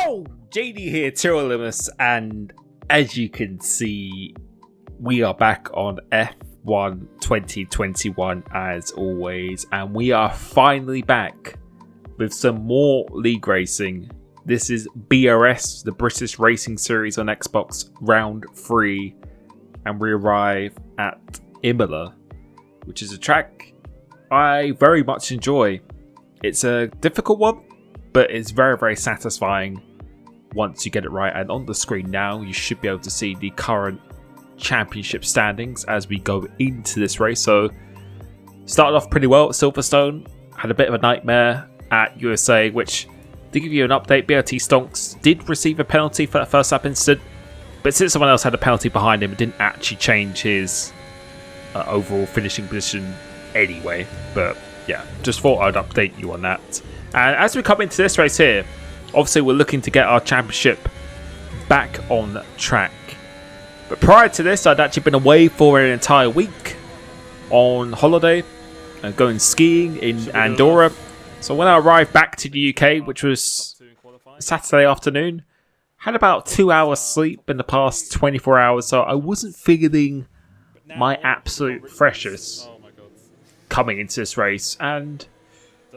Yo! JD here, Limitless, and as you can see, we are back on F1 2021 as always, and we are finally back with some more league racing. This is BRS, the British Racing Series on Xbox, round 3, and we arrive at Imola, which is a track I very much enjoy. It's a difficult one, but it's very, very satisfying once you get it right. And on the screen now, you should be able to see the current championship standings as we go into this race. So, started off pretty well at Silverstone, had a bit of a nightmare at USA, which, to give you an update, BRT Stonks did receive a penalty for that first lap incident, but since someone else had a penalty behind him, it didn't actually change his overall finishing position anyway. But yeah, just thought I'd update you on that. And as we come into this race here, obviously we're looking to get our championship back on track. But prior to this, I'd actually been away for an entire week on holiday, going skiing in Andorra. So when I arrived back to the UK, which was Saturday afternoon, had about 2 hours sleep in the past 24 hours, so I wasn't feeling my absolute freshest coming into this race. And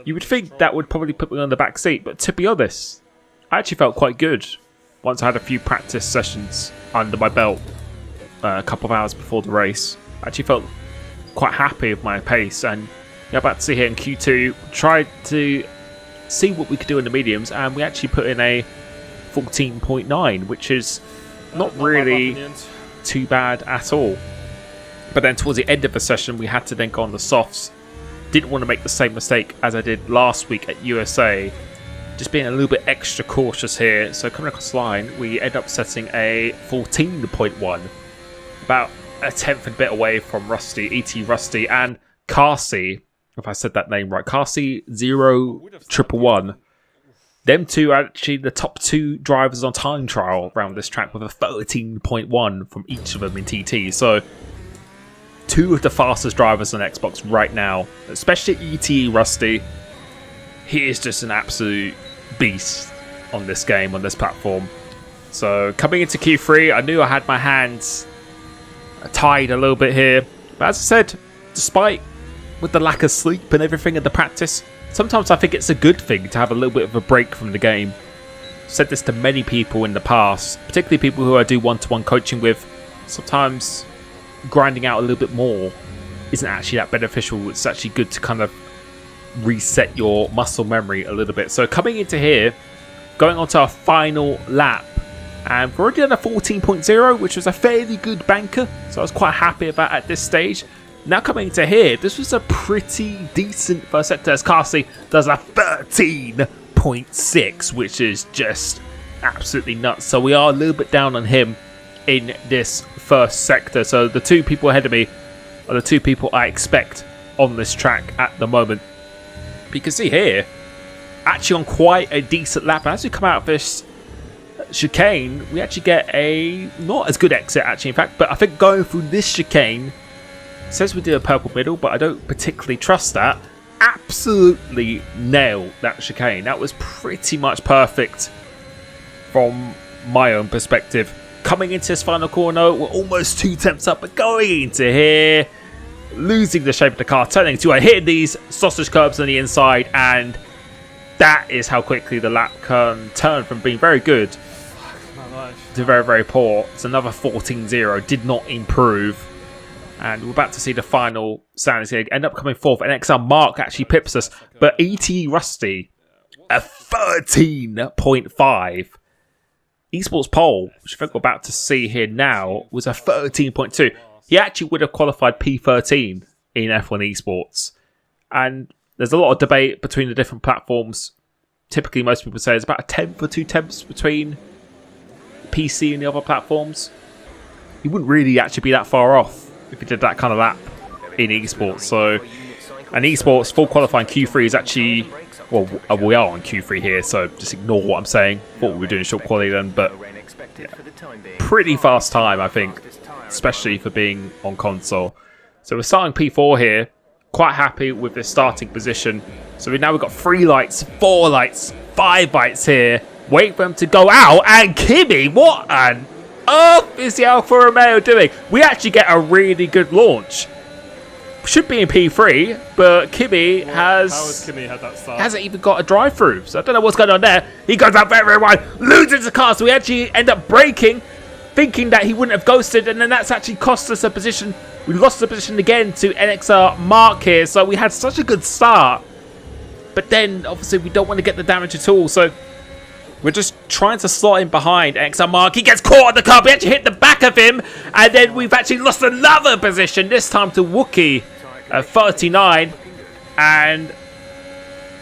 you would think that would probably put me on the back seat, but to be honest, I actually felt quite good once I had a few practice sessions under my belt a couple of hours before the race. I actually felt quite happy with my pace, and you're about to see here in Q2, tried to see what we could do in the mediums, and we actually put in a 14.9, which is not really too bad at all. But then towards the end of the session, we had to then go on the softs. Didn't want to make the same mistake as I did last week at USA, just being a little bit extra cautious here. So coming across the line, we end up setting a 14.1, about a tenth and a bit away from Rusty, ET Rusty, and Carsey, if I said that name right, Carsey 0111. Them two are actually the top two drivers on time trial around this track, with a 13.1 from each of them in TT. So two of the fastest drivers on Xbox right now, especially ET Rusty. He is just an absolute beast on this game, on this platform. So coming into Q3, I knew I had my hands tied a little bit here. But as I said, despite with the lack of sleep and everything in the practice, sometimes I think it's a good thing to have a little bit of a break from the game. I've said this to many people in the past, particularly people who I do one-to-one coaching with. Sometimes grinding out a little bit more isn't actually that beneficial. It's actually good to kind of reset your muscle memory a little bit. So coming into here, going on to our final lap, and we've already done a 14.0, which was a fairly good banker, so I was quite happy about at this stage. Now coming into here, this was a pretty decent first sector, as Carsey does a 13.6, which is just absolutely nuts. So we are a little bit down on him in this first sector. So the two people ahead of me are the two people I expect on this track at the moment. But you can see here, actually on quite a decent lap. As we come out of this chicane, we actually get a not as good exit actually, in fact, but I think going through this chicane, it says we do a purple middle, but I don't particularly trust that. Absolutely nailed that chicane. That was pretty much perfect from my own perspective. Coming into this final corner, we're almost 2 tenths up, but going into here, losing the shape of the car, turning to hitting these sausage curbs on the inside, and that is how quickly the lap can turn from being very good to very, very poor. It's another 14.0, did not improve. And we're about to see the final standings here. End up coming fourth, and XR Mark actually pips us, but ET Rusty, a 13.5. Esports pole, which I think we're about to see here now, was a 13.2. He actually would have qualified P13 in F1 Esports. And there's a lot of debate between the different platforms. Typically, most people say it's about a tenth or 2 tenths between PC and the other platforms. He wouldn't really actually be that far off if he did that kind of lap in Esports. So, and Esports full qualifying Q3 is actually, well, we are on Q3 here, so just ignore what I'm saying. Thought we were doing short quality then, but yeah, pretty fast time, I think, especially for being on console. So we're starting P4 here. Quite happy with this starting position. So now we've got 3 lights, 4 lights, 5 lights here. wait for him to go out, and Kimi, what on earth is the Alfa Romeo doing? We actually get a really good launch. Should be in P3, but Kimi hasn't even got a drive-through, so I don't know what's going on there. He goes up very, very wide, loses the car, so we actually end up braking, thinking that he wouldn't have ghosted, and then that's actually cost us a position. We lost the position again to NXR Mark here, so we had such a good start, but then obviously we don't want to get the damage at all, so we're just trying to slot in behind NXR Mark. He gets caught on the car. We actually hit the back of him. And then we've actually lost another position, this time to Wookie at 39. And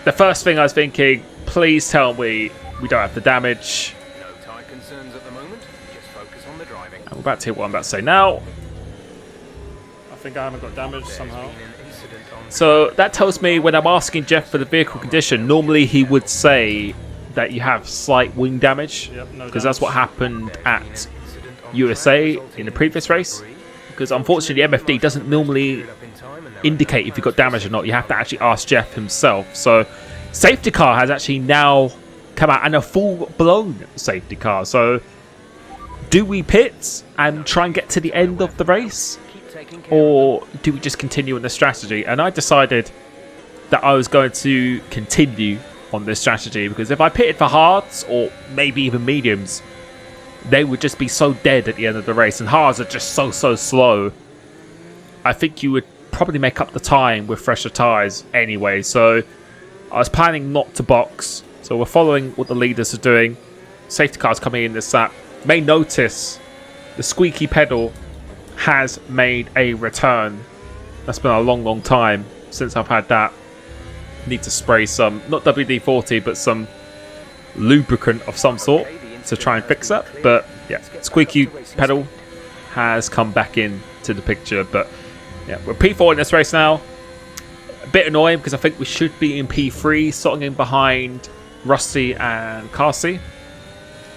the first thing I was thinking, please tell me we don't have the damage. No tyre concerns at the moment. Just focus on the driving. And we're about to hit what I'm about to say now. I think I haven't got damage somehow. So that tells me when I'm asking Jeff for the vehicle condition, normally he would say that you have slight wing damage, because that's what happened at USA in the previous race, because unfortunately MFD doesn't normally indicate if you've got damage or not. You have to actually ask Jeff himself. So safety car has actually now come out, and a full-blown safety car. So do we pit and try and get to the end of the race, or do we just continue on the strategy? And I decided that I was going to continue on this strategy, because if I pitted for hards or maybe even mediums, they would just be so dead at the end of the race, and hards are just so slow. I think you would probably make up the time with fresher tyres anyway, so I was planning not to box. So we're following what the leaders are doing. Safety cars coming in this lap. May notice the squeaky pedal has made a return. That's been a long time since I've had that. Need to spray some, not WD-40, but some lubricant of some sort to try and fix that. But yeah, squeaky pedal has come back into the picture. But yeah, we're P4 in this race now. A bit annoying because I think we should be in P3, slotting in behind Rusty and Carsey.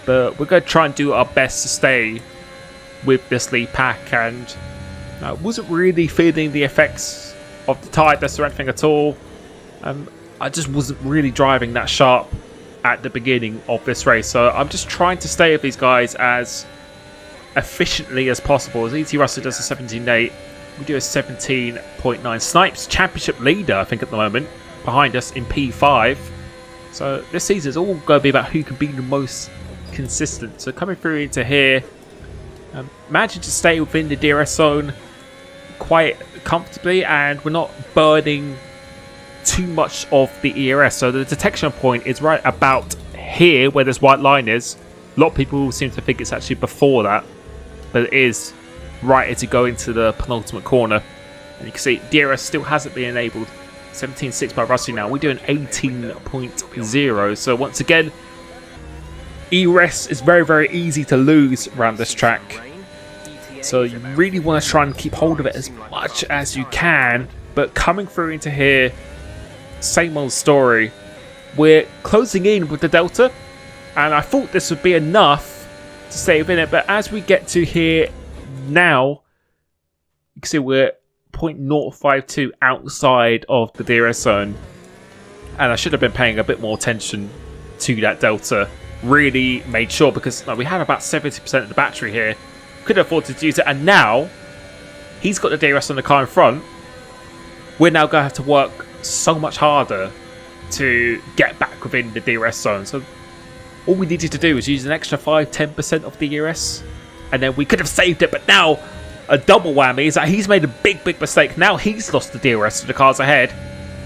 But we're going to try and do our best to stay with this lead pack, and I wasn't really feeling the effects of the tightness or anything at all. I just wasn't really driving that sharp at the beginning of this race, so I'm just trying to stay with these guys as efficiently as possible. As ET Russell does a 17.8, we do a 17.9. Snipes championship leader, I think, at the moment, behind us in P5. So this season is all going to be about who can be the most consistent. So coming through into here, managing to stay within the DRS zone quite comfortably, and we're not burning too much of the ERS. So the detection point is right about here where this white line is. A lot of people seem to think it's actually before that, but it is right as you go into the penultimate corner. And you can see DRS still hasn't been enabled. 17.6 by Rusty now. We're doing 18.0. So once again, ERS is very easy to lose around this track. So you really want to try and keep hold of it as much as you can. But coming through into here, same old story. We're closing in with the Delta, and I thought this would be enough to stay within it, but as we get to here now, you can see we're 0.052 outside of the DRS zone, and I should have been paying a bit more attention to that Delta. Really made sure, because we had about 70% of the battery here, could afford to use it, and now he's got the DRS on the car in front. We're now going to have to work so much harder to get back within the DRS zone. So all we needed to do was use an extra 5-10% of the DRS, and then we could have saved it. But now a double whammy is that he's made a big mistake. Now he's lost the DRS to the cars ahead.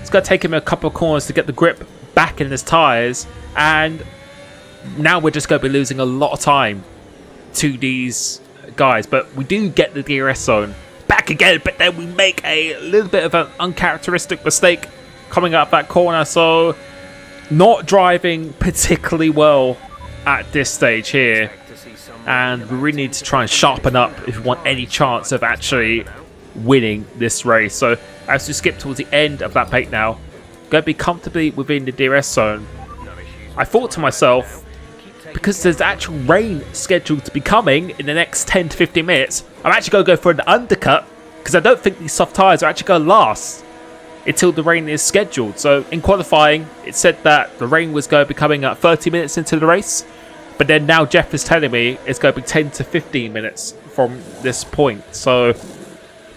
It's going to take him a couple of corners to get the grip back in his tyres, and now we're just going to be losing a lot of time to these guys. But we do get the DRS zone back again, but then we make a little bit of an uncharacteristic mistake coming up that corner, so not driving particularly well at this stage here, and we really need to try and sharpen up if we want any chance of actually winning this race. So as we skip towards the end of that plate now, going to be comfortably within the DRS zone. I thought to myself, because there's actual rain scheduled to be coming in the next 10 to 15 minutes, I'm actually going to go for an undercut, because I don't think these soft tyres are actually going to last. until the rain is scheduled. So in qualifying, it said that the rain was going to be coming at 30 minutes into the race. But then now Jeff is telling me it's going to be 10 to 15 minutes from this point. So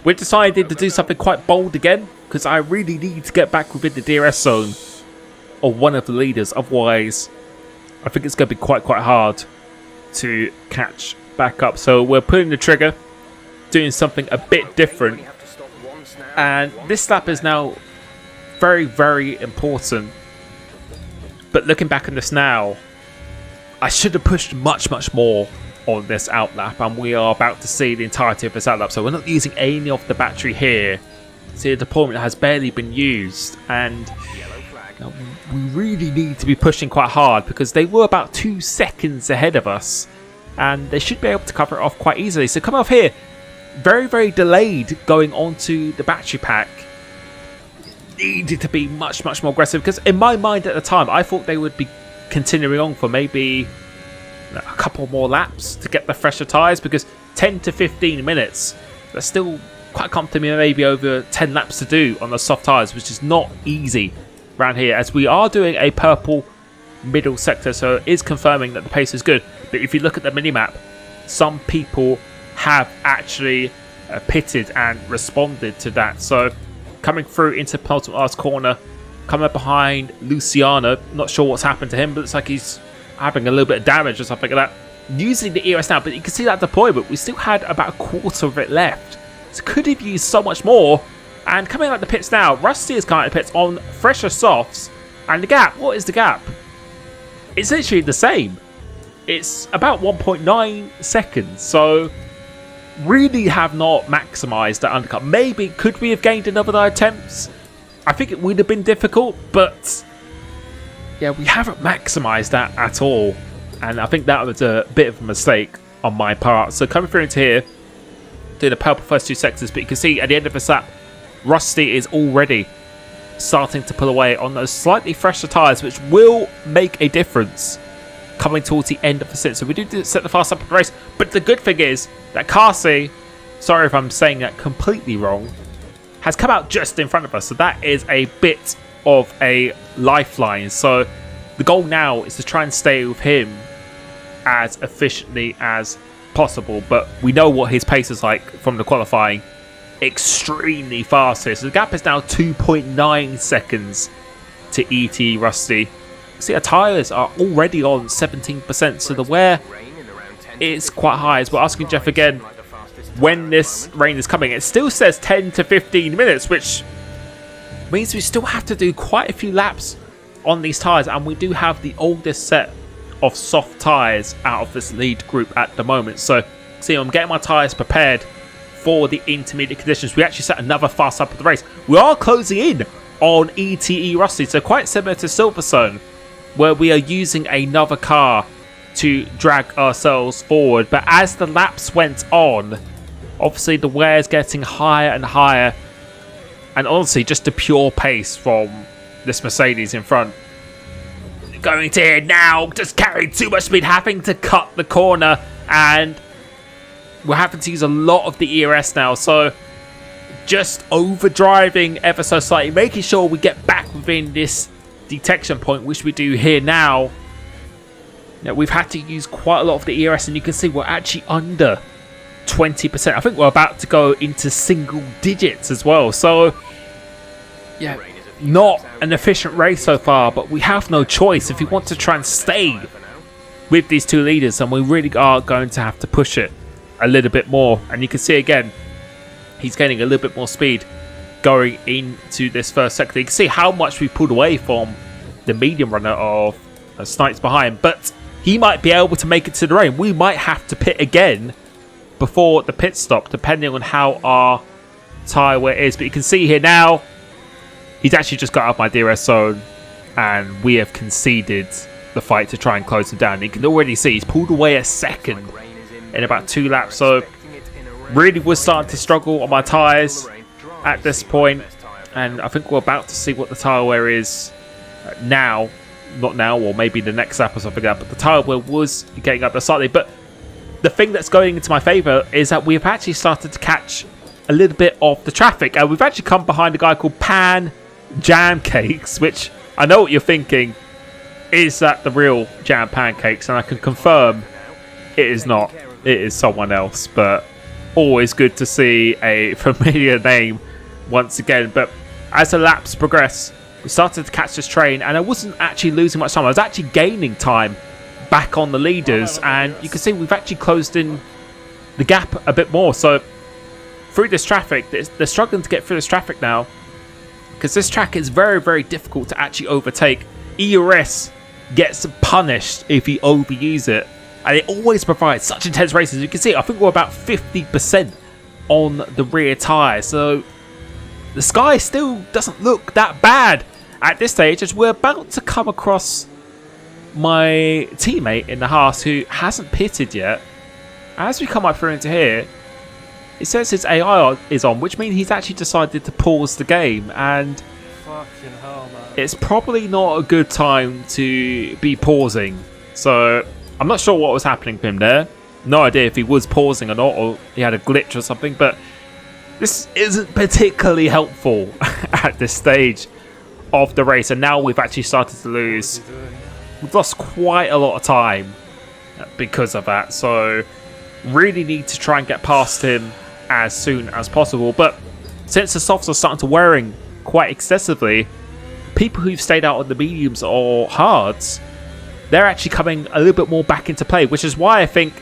we decided to do something quite bold again, because I really need to get back within the DRS zone of one of the leaders. Otherwise, I think it's going to be quite hard to catch back up. So we're pulling the trigger, doing something a bit different. And this lap is now very important. But looking back on this now, I should have pushed much more on this outlap, and we are about to see the entirety of this outlap. So we're not using any of the battery here. See, the deployment has barely been used, and we really need to be pushing quite hard because they were about 2 seconds ahead of us, and they should be able to cover it off quite easily. So coming off here, very delayed going onto the battery pack. Needed to be much more aggressive, because in my mind at the time, I thought they would be continuing on for maybe a couple more laps to get the fresher tyres, because 10 to 15 minutes, that's still quite comfortably maybe over 10 laps to do on the soft tyres, which is not easy around here, as we are doing a purple middle sector, so it is confirming that the pace is good. But if you look at the mini-map, some people have actually pitted and responded to that. So coming through into penultimate last corner, coming up behind Luciano, not sure what's happened to him, but it's like he's having a little bit of damage or something like that. Using the ERS now, but you can see that deployment, we still had about a quarter of it left. So could have used so much more. And coming out the pits now, Rusty is coming out the pits on fresher softs. And the gap, what is the gap? It's literally the same. It's about 1.9 seconds. So really have not maximised that undercut. Maybe could we have gained another 9 attempts? I think it would have been difficult, but yeah, we haven't maximised that at all. And I think that was a bit of a mistake on my part. So coming through into here, doing the purple first 2 sectors, but you can see at the end of this lap, Rusty is already starting to pull away on those slightly fresher tyres, which will make a difference coming towards the end of the stint. So we do set the fast up of the race, but the good thing is that Carsey, sorry if I'm saying that completely wrong, has come out just in front of us. So that is a bit of a lifeline. So the goal now is to try and stay with him as efficiently as possible. But we know what his pace is like from the qualifying. Extremely fast here. So the gap is now 2.9 seconds to ET Rusty. See, our tyres are already on 17%. So the wear is quite high. As we're asking Jeff again when this rain is coming. It still says 10 to 15 minutes, which means we still have to do quite a few laps on these tyres, and we do have the oldest set of soft tyres out of this lead group at the moment. So see, I'm getting my tyres prepared for the intermediate conditions. We actually set another fast up of the race. We are closing in on ETE Rusty, so quite similar to Silverstone, where we are using another car to drag ourselves forward. But as the laps went on, obviously the wear is getting higher and higher, and honestly just the pure pace from this Mercedes in front. Going to here now, just carrying too much speed, having to cut the corner, and we're having to use a lot of the ERS now. So just overdriving ever so slightly, making sure we get back within this detection point, which we do here now. Now we've had to use quite a lot of the ERS, and you can see we're actually under 20%. I think we're about to go into single digits as well. So yeah, not an efficient race so far, but we have no choice if we want to try and stay with these two leaders, and we really are going to have to push it a little bit more. And you can see again, he's gaining a little bit more speed going into this first sector. You can see how much we pulled away from the medium runner of Snipes behind, but he might be able to make it to the rain. We might have to pit again before the pit stop, depending on how our tyre wear is. But you can see here now, he's actually just got out of my DRS zone, and we have conceded the fight to try and close him down. You can already see he's pulled away a second in about 2 laps. So really was starting to struggle on my tyres at this point, and I think we're about to see what the tyre wear is now. Not now, or maybe the next lap or something like that, but the tyre wear was getting up there slightly. But the thing that's going into my favour is that we've actually started to catch a little bit of the traffic. And we've actually come behind a guy called Pan Jam Cakes, which I know what you're thinking. Is that the real Jam Pancakes? And I can confirm it is not. It is someone else. But always good to see a familiar name once again. But as the laps progress, we started to catch this train, and I wasn't actually losing much time. I was actually gaining time back on the leaders, and you can see we've actually closed in the gap a bit more. So through this traffic, they're struggling to get through this traffic now, because this track is very, very difficult to actually overtake. ERS gets punished if you overuse it, and it always provides such intense races. You can see I think we're about 50% on the rear tyre, so the sky still doesn't look that bad at this stage, as we're about to come across my teammate in the Haas who hasn't pitted yet. As we come up through into here, it says his AI is on, which means he's actually decided to pause the game, and Fucking hell, man. it's probably not a good time to be pausing. So I'm not sure what was happening to him there. No idea if he was pausing or not, or he had a glitch or something, but this isn't particularly helpful at this stage of the race. And now we've actually started to lose. We've lost quite a lot of time because of that. So really need to try and get past him as soon as possible. But since the softs are starting to wearing quite excessively, people who've stayed out on the mediums or hards, they're actually coming a little bit more back into play, which is why I think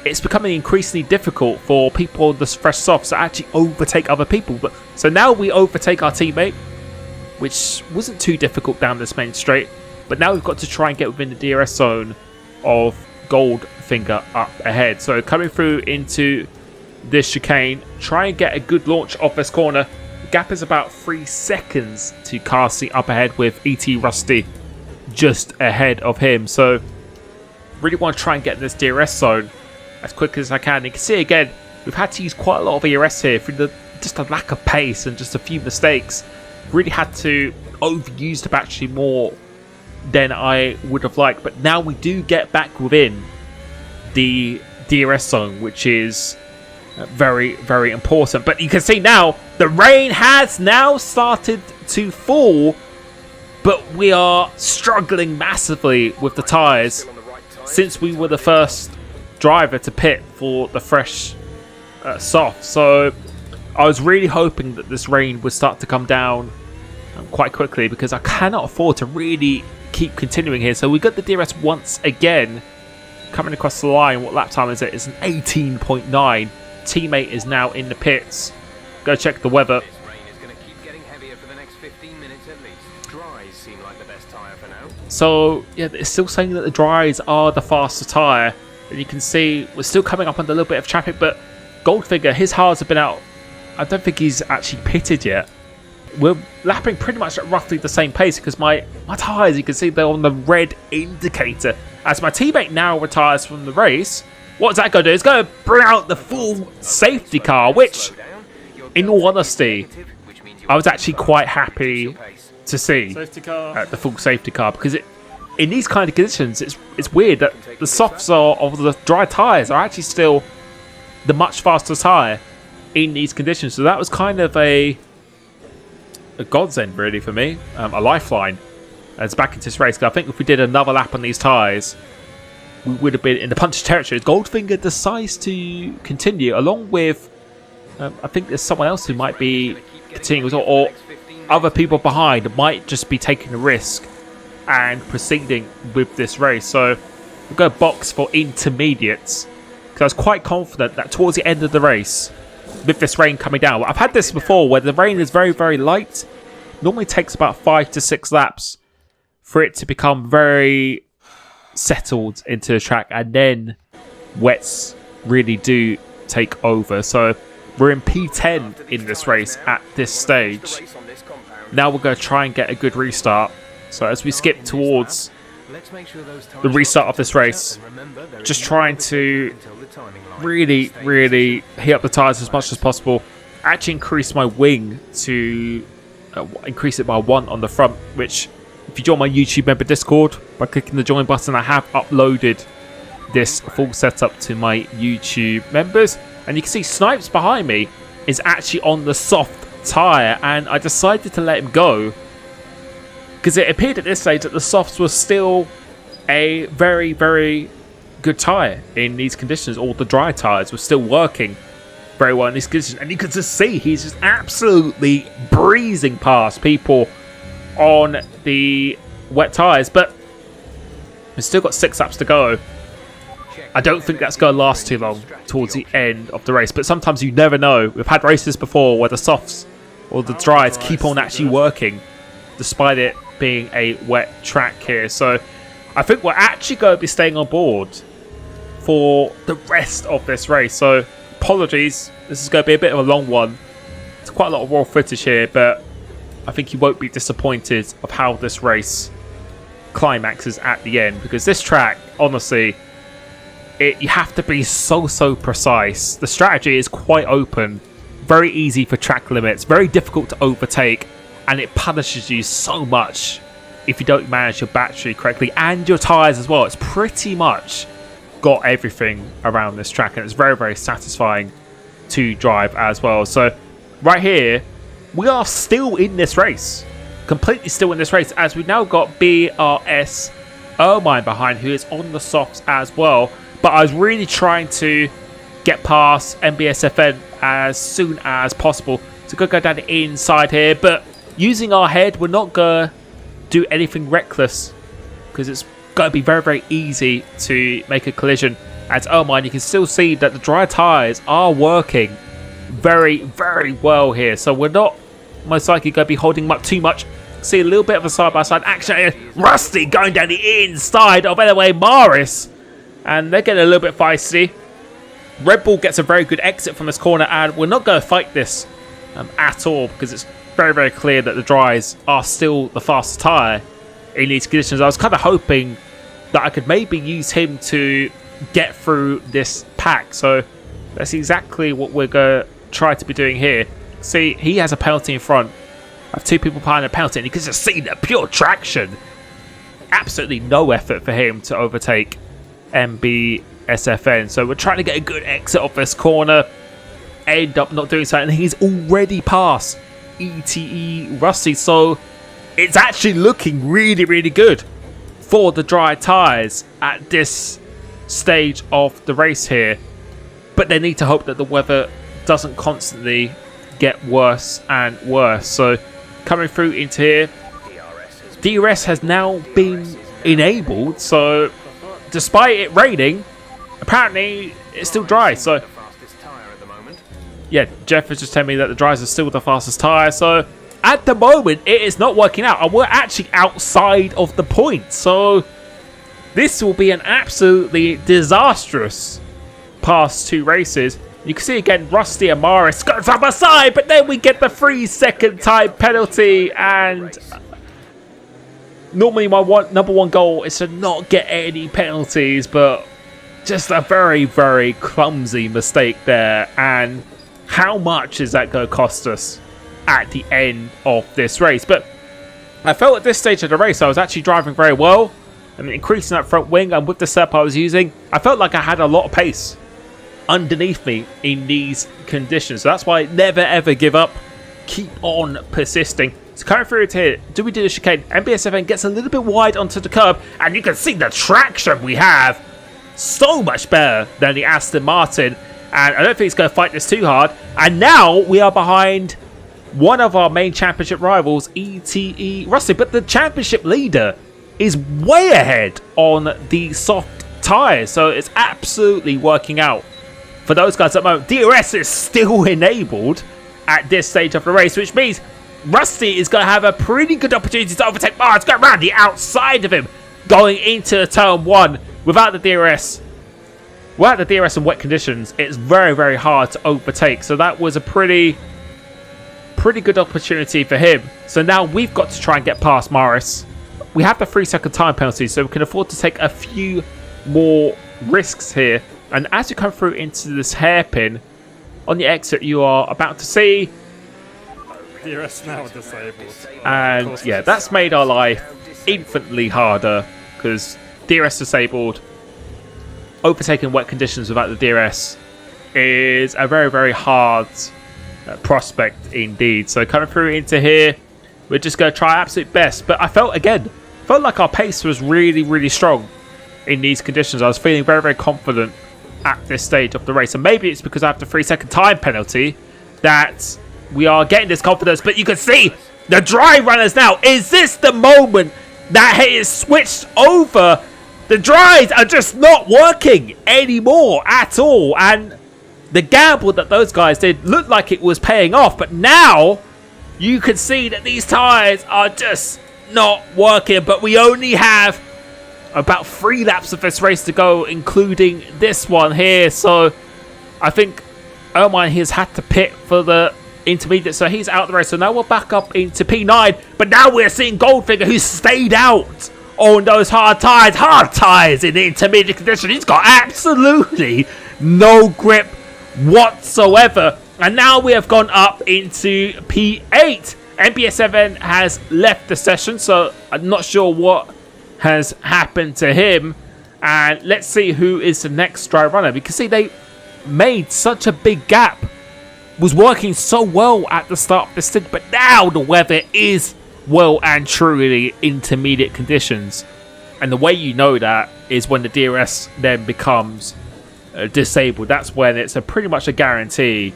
it's becoming increasingly difficult for people on the fresh softs to actually overtake other people. But so now we overtake our teammate, which wasn't too difficult down this main straight. But now we've got to try and get within the DRS zone of Goldfinger up ahead. So coming through into this chicane, try and get a good launch off this corner. The gap is about 3 seconds to Carsey up ahead, with ET Rusty just ahead of him. So really want to try and get in this DRS zone as quickly as I can. You can see again, we've had to use quite a lot of ERS here through just a lack of pace and just a few mistakes. Really had to overuse the battery more than I would have liked. But now we do get back within the DRS zone, which is very, very important. But you can see now the rain has now started to fall, but we are struggling massively with the tyres since we were the first driver to pit for the fresh soft. So I was really hoping that this rain would start to come down quite quickly, because I cannot afford to really keep continuing here. So we got the DRS once again coming across the line. What lap time is it? It's an 18.9. Teammate is now in the pits. Go check the weather. This rain is going to keep getting heavier for the next 15 minutes at least. Dries seem like the best tyre for now. So yeah, it's still saying that the dries are the faster tyre. And you can see we're still coming up under a little bit of traffic, but Goldfinger, his hards have been out. I don't think he's actually pitted yet. We're lapping pretty much at roughly the same pace, because my tyres, you can see they're on the red indicator. As my teammate now retires from the race, what's that going to do? It's going to bring out the full safety car, which, in all honesty, I was actually quite happy to see Safety car. the full safety car, because in these kind of conditions, it's weird that the softs of the dry tyres are actually still the much faster tyre in these conditions. So that was kind of a godsend really for me, a lifeline as back into this race. Because I think if we did another lap on these tyres, we would have been in the punch territory. Goldfinger decides to continue along with, I think there's someone else who might be continuing, or other people behind might just be taking a risk and proceeding with this race. So we'll go box for intermediates, because I was quite confident that towards the end of the race, with this rain coming down, I've had this before where the rain is very, very light. Normally takes about 5 to 6 laps for it to become very settled into the track, and then wets really do take over. So we're in P10 in this race at this stage. Now we're going to try and get a good restart. So as we skip towards the restart of this race, just trying to really, really heat up the tyres as much as possible. Actually increase my wing to increase it by 1 on the front, which, if you join my YouTube member Discord by clicking the join button, I have uploaded this full setup to my YouTube members. And you can see Snipes behind me is actually on the soft tyre, and I decided to let him go because it appeared at this stage that the softs were still a very, very good tyre in these conditions. All the dry tyres were still working very well in these conditions, and you could just see he's just absolutely breezing past people on the wet tyres. But we've still got 6 laps to go. I don't think that's going to last too long towards the end of the race, but sometimes you never know. We've had races before where the softs or the dries keep on actually working despite it being a wet track here. So I think we're actually going to be staying on board for the rest of this race. So apologies, this is going to be a bit of a long one. It's quite a lot of raw footage here, but I think you won't be disappointed of how this race climaxes at the end, because this track, honestly, you have to be so precise. The strategy is quite open, very easy for track limits, very difficult to overtake, and it punishes you so much if you don't manage your battery correctly and your tyres as well. It's pretty much got everything around this track, and it's very satisfying to drive as well. So right here, we are still in this race, completely still in this race, as we've now got BRS Ermine behind, who is on the softs as well. But I was really trying to get past MBSFN as soon as possible to go down the inside here. But using our head, we're not going to do anything reckless because it's going to be very easy to make a collision. As Ermine, you can still see that the dry tyres are working very well here. So we're not most likely going to be holding them up too much. See a little bit of a side-by-side action. Rusty going down the inside of anyway Maris. And they're getting a little bit feisty. Red Bull gets a very good exit from this corner, and we're not going to fight this at all because it's very clear that the dries are still the fastest tyre in these conditions. I was kind of hoping that I could maybe use him to get through this pack. So that's exactly what we're going to try to be doing here. See, he has a penalty in front. I have 2 people behind a penalty, and you can just see the pure traction. Absolutely no effort for him to overtake MBSFN. So we're trying to get a good exit off this corner. End up not doing so, and he's already past ETE Rusty. So it's actually looking really good for the dry tyres at this stage of the race here. But they need to hope that the weather doesn't constantly get worse and worse. So coming through into here, DRS has now been enabled. So despite it raining, apparently it's still dry. So yeah, Jeff has just told me that the dries are still the fastest tyre. So at the moment, it is not working out, and we're actually outside of the point. So this will be an absolutely disastrous past 2 races. You can see again Rusty and Maris go side by side, but then we get the 3-second time penalty. And normally my number one goal is to not get any penalties, but just a very clumsy mistake there. And how much is that going to cost us at the end of this race? But I felt at this stage of the race I was actually driving very well. I mean, increasing that front wing, and with the setup I was using, I felt like I had a lot of pace underneath me in these conditions. So that's why never ever give up. Keep on persisting. So coming through it here, do we do the chicane? MBSFN gets a little bit wide onto the curb, and you can see the traction we have. So much better than the Aston Martin. And I don't think it's going to fight this too hard. And now we are behind one of our main championship rivals, ETE Rusty. But the championship leader is way ahead on the soft tyres. So it's absolutely working out for those guys at the moment. DRS is still enabled at this stage of the race, which means Rusty is going to have a pretty good opportunity to overtake Mars, go around the outside of him, going into turn 1 without the DRS. Without the DRS in wet conditions, it's very hard to overtake. So that was a pretty good opportunity for him. So now we've got to try and get past Maris. We have the 3-second time penalty, so we can afford to take a few more risks here. And as you come through into this hairpin, on the exit you are about to see DRS now disabled. And yeah, that's made our life infinitely harder, because DRS disabled, overtaking wet conditions without the DRS is a very hard prospect indeed. So coming through into here, we're just going to try our absolute best. But I felt like our pace was really, really strong in these conditions. I was feeling very, very confident at this stage of the race. And maybe it's because I have the 3-second time penalty that we are getting this confidence. But you can see the dry runners now. Is this the moment that it is switched over? The dries are just not working anymore at all. And the gamble that those guys did looked like it was paying off. But now you can see that these tyres are just not working. But we only have about 3 laps of this race to go, including this one here. So I think Ermine has had to pit for the intermediate, so he's out of the race. So now we're back up into P9, but now we're seeing Goldfinger, who stayed out on those hard tyres in the intermediate condition. He's got absolutely no grip whatsoever. And now we have gone up into P8. MBS7 has left the session, so I'm not sure what has happened to him. And let's see who is the next dry runner. We can see they made such a big gap, was working so well at the start of the stint, but now the weather is well and truly intermediate conditions. And the way you know that is when the DRS then becomes disabled. That's when it's pretty much a guarantee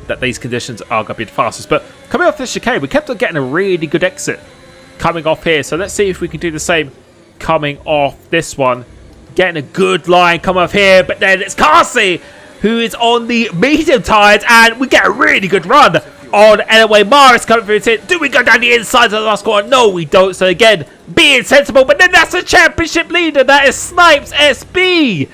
that these conditions are going to be the fastest. But coming off this chicane, we kept on getting a really good exit coming off here. So let's see if we can do the same coming off this one. Getting a good line come off here, but then it's Carsey who is on the medium tyres, and we get a really good run on anyway. Morris coming through it. Do we go down the inside of the last corner? No, we don't. So again, being sensible, but then that's the championship leader. That is Snipes SB.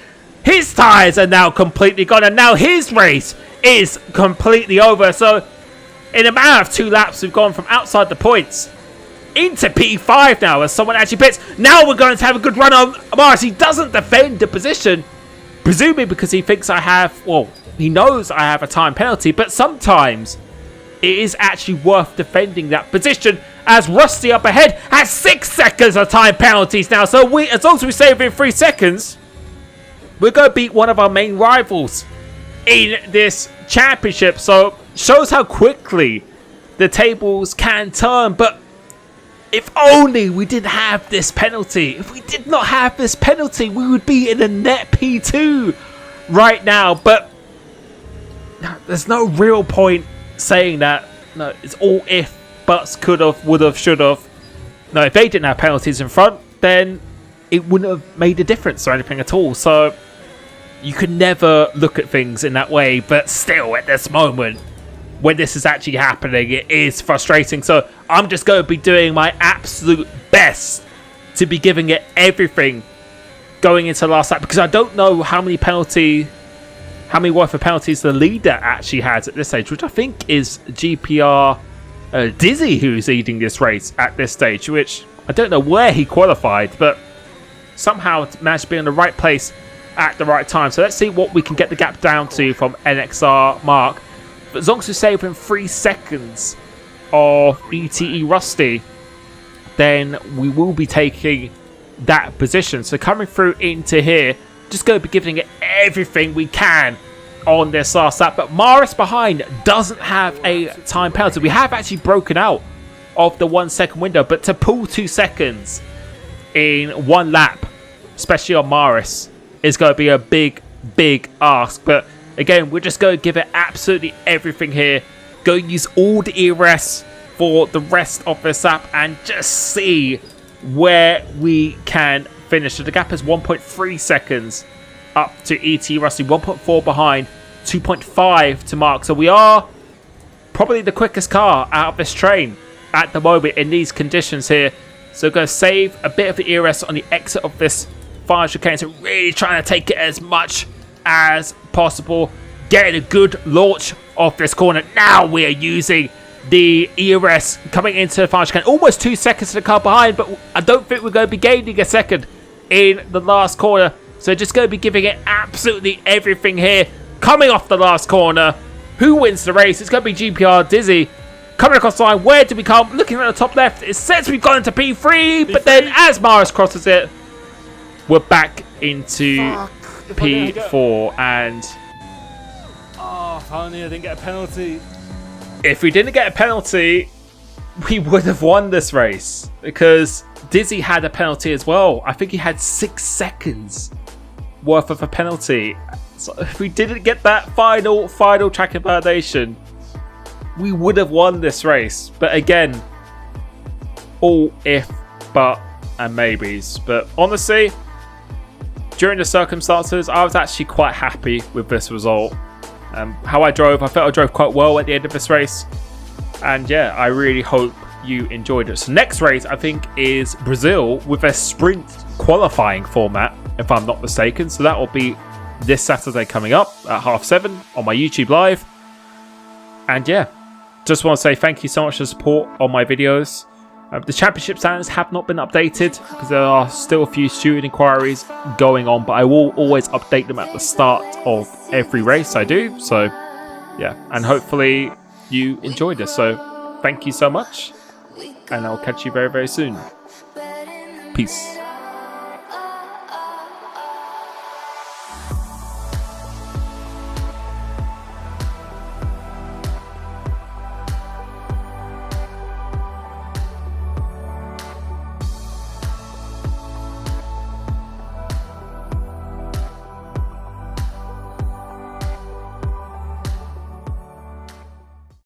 His tyres are now completely gone, and now his race is completely over. So in a matter of 2 laps, we've gone from outside the points into P5 now as someone actually pits. Now we're going to have a good run on Morris. He doesn't defend the position, presumably because he thinks he knows I have a time penalty, but sometimes it is actually worth defending that position, as Rusty up ahead has 6 seconds of time penalties now. So as long as we save in 3 seconds, we're going to beat one of our main rivals in this championship. So shows how quickly the tables can turn. But if only we didn't have this penalty. If we did not have this penalty, we would be in a net P2 right now. But there's no real point saying that. No, it's all if, buts, could have, would have, should have. No, if they didn't have penalties in front, then it wouldn't have made a difference or anything at all. So you can never look at things in that way. But still, at this moment, when this is actually happening, it is frustrating. So I'm just going to be doing my absolute best to be giving it everything going into the last lap, because I don't know how many worth of penalties the leader actually has at this stage, which I think is GPR Dizzy, who's leading this race at this stage, which I don't know where he qualified, but somehow managed to be in the right place at the right time. So let's see what we can get the gap down to from NXR Mark. But as long as we save in 3 seconds of ETE Rusty, then we will be taking that position. So coming through into here, just going to be giving it everything we can on this last lap. But Morris behind doesn't have a time penalty. We have actually broken out of the 1 second window, but to pull 2 seconds in 1 lap, especially on Morris, is going to be a big ask. But again, we're just going to give it absolutely everything here. Go use all the ERS for the rest of this lap and just see where we can finish. So the gap is 1.3 seconds up to ET Rusty, 1.4 behind, 2.5 to Mark. So we are probably the quickest car out of this train at the moment in these conditions here. So going to save a bit of the ERS on the exit of this final chicane. So really trying to take it as much as possible, getting a good launch of this corner. Now we are using the ERS coming into the final chicane, almost 2 seconds to the car behind, but I don't think we're going to be gaining a second in the last corner. So just going to be giving it absolutely everything here. Coming off the last corner, who wins the race? It's going to be GPR Dizzy coming across the line. Where do we come? Looking at the top left, it says we've gone into P3, but then as Morris crosses it, we're back into P4. And oh, if only I didn't get a penalty. if we didn't get a penalty, we would have won this race because Dizzy had a penalty as well. I think he had 6 seconds worth of a penalty. So if we didn't get that final track validation, we would have won this race. But again, all if, but, and maybes. But honestly, during the circumstances, I was actually quite happy with this result. How I felt I drove quite well at the end of this race. And yeah, I really hope you enjoyed it. So next race, I think, is Brazil with a sprint qualifying format, if I'm not mistaken. So that will be this Saturday coming up at 7:30 on my YouTube live. And yeah, just want to say thank you so much for the support on my videos. The championship standings have not been updated because there are still a few student inquiries going on, but I will always update them at the start of every race I do. So yeah, and hopefully you enjoyed this. So thank you so much, and I'll catch you very, very soon. Peace.